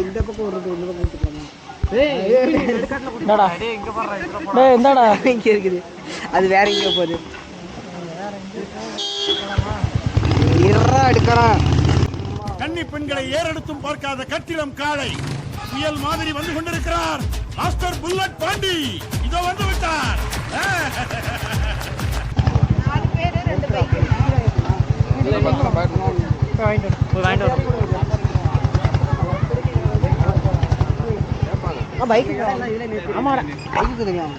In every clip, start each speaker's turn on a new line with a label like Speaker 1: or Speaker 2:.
Speaker 1: இந்த பக்கம் ஒரு இந்த பக்கம் கொடுத்துக்கலாமா?
Speaker 2: என்னடா
Speaker 1: இங்க இருக்குது, அது வேற எங்கேயோ போகுது. எடுக்கலாம்.
Speaker 3: கன்னி பெண்களை ஏறெடுத்தும் பார்க்காத கட்டிடம் காளை புயல் மாதிரி வந்து கொண்டிருக்கிறார். மாஸ்டர் புல்லட் பாண்டி இதோ வந்து விட்டார்.
Speaker 1: பைக்குக்கு தெரியும்,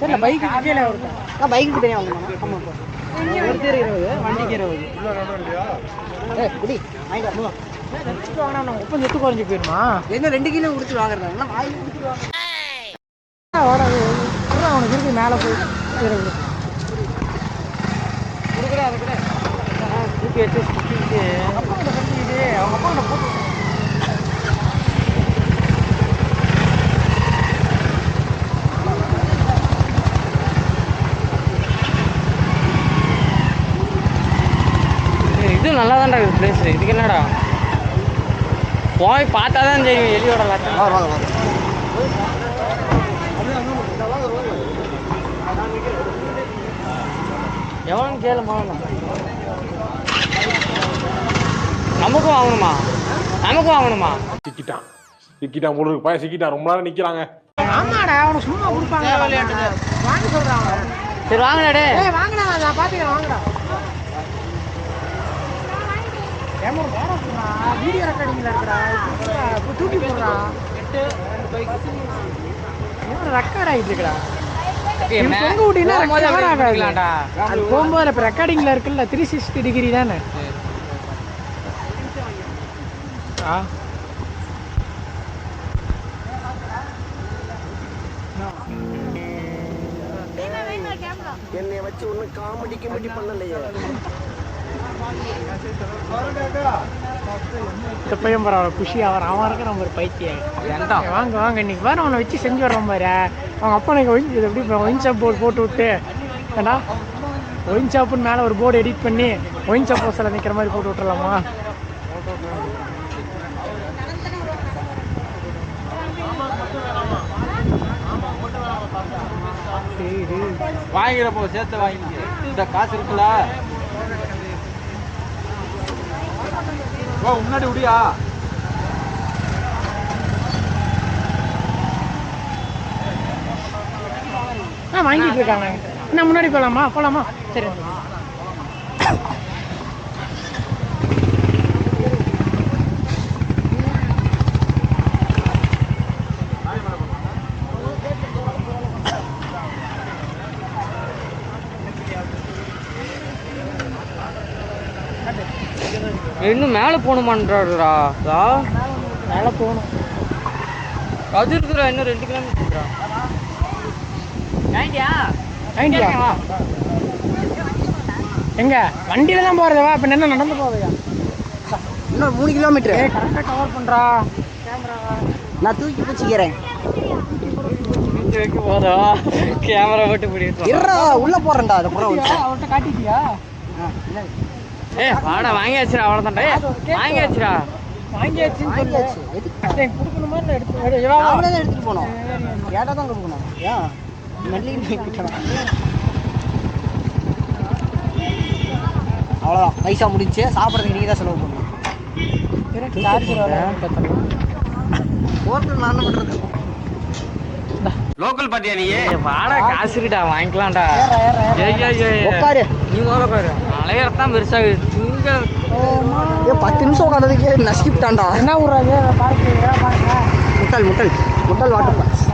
Speaker 1: பைக்குக்கு தெரியும். ஒருத்தர் 20, வண்டிக்கு 20.
Speaker 2: உப்பு செத்து குறைஞ்சி போயிருமா?
Speaker 1: என்ன 2 கிலோ கொடுத்து வாங்குறாங்க, வாங்கி கொடுத்துருவாங்க.
Speaker 2: அவனுக்கு இருக்கு மேலே போய் கொடுக்குறேன். அதை கூட தூக்கி வச்சு சுற்றிட்டு அப்பா கிட்ட கட்டிக்கிட்டு அவங்க அப்பா கிட்ட போட்டு இது நல்லா தான்டா இருக்குது பிளேஸ். இதுக்கு என்னடா போய் பார்த்தா தான் தெரியும் எலியோட லட்சம். எவ்வளோன்னு கேளுமா? நமக்கும் வாங்கணுமா?
Speaker 4: சிக்கிட்டான் போல இருக்கு. பையன் சிக்கிட்டான், ரொம்ப நேரம் நிக்கிறாங்க.
Speaker 2: ஆமாடா, அவனுக்கு சும்மா கொடுப்பாங்க. வாங்க சொல்றாங்க. சரி வாங்கடா. வாங்கடா, நான் பாத்துக்கிறேன். வாங்கடா. வீடியோ ரெக்கார்டிங்ல இருக்கடா, தூக்கி போடுறா. ரெக்கார்ட் ஆகிட்டு இருக்கடா. போகும்போது இப்போ ரெக்கார்டிங்ல இருக்குல்ல, 360 டிகிரி தானே.
Speaker 1: என்னை வச்சு ஒன்றும் காமெடி பண்ணலையே.
Speaker 2: பையன் பரவாயில்ல, குஷி அவன் இருக்க நம்ம ஒரு பைத்தியம். வாங்க இன்னைக்கு வேறு அவனை வச்சு செஞ்சு வர்றோம் பாரு. அவங்க அப்பா எனக்கு எப்படி ஒயின் ஷாப் போர்டு போட்டு விட்டு ஏண்டா ஒயின் ஷாப்புன்னு மேலே ஒரு போர்டு எடிட் பண்ணி ஒயின் ஷாப் ஹவுஸில் நிற்கிற மாதிரி போட்டு விட்டுறலாமா?
Speaker 5: வாங்கிக்கிறப்போ சேர்த்து வாங்கிக்க. இந்த காசு இருக்குல்ல, முன்னாடி விடியா?
Speaker 2: வாங்கிட்டு இருக்காங்க. என்ன முன்னாடி போகலாமா? சரி.
Speaker 5: இன்னும் மேலே போகணுமான்றாருடா.
Speaker 2: மேலே போகணும்.
Speaker 5: அது இருக்குறா, இன்னும் 2 கிலோமீட்டர்.
Speaker 2: எங்க வண்டியில தான் போறதா? இப்போ என்ன நடந்து போவதா?
Speaker 1: இன்னும் 3 கிலோமீட்டர்.
Speaker 2: கரெக்டாக கவர் பண்ணுறா கேமரா.
Speaker 1: நான் தூக்கி பிடிச்சிக்கிறேன்.
Speaker 5: போதா கேமரா மட்டும் பிடிக்கும்.
Speaker 1: உள்ள போறேன்டா. அதை
Speaker 2: அவர்கிட்ட காட்டிட்டியா?
Speaker 5: வாடா, வாங்கியாச்சுடா. அவ்வளோதான்டா, வாங்கியாச்சுடா.
Speaker 2: வாங்கியாச்சுன்னு சொல்லு. கொடுக்கணுமா இல்லை
Speaker 1: எடுத்துட்டு போனோம். கேட்டால் தான் கொடுக்கணும். ஏன் அவ்வளோதான், பைசா முடிஞ்சு. சாப்பிட்றதுக்கு நீங்கள் தான் செலவு பண்ணணும். ஹோட்டல் நான் என்ன பண்ணுறது?
Speaker 5: லோக்கல் பாட்டியா நீ? வாடா, காசு இருக்கா, வாங்கிக்கலாம்டா.
Speaker 1: உட்காரு,
Speaker 5: நீ உட்காரு. அலையறதான் பெருசாக
Speaker 1: 10 நிமிஷம் உட்காந்ததுக்கு நசிக்கிட்டான்டா.
Speaker 2: என்ன ஊராது?
Speaker 1: முட்டல் வாட்டர் பார்க்ஸ்.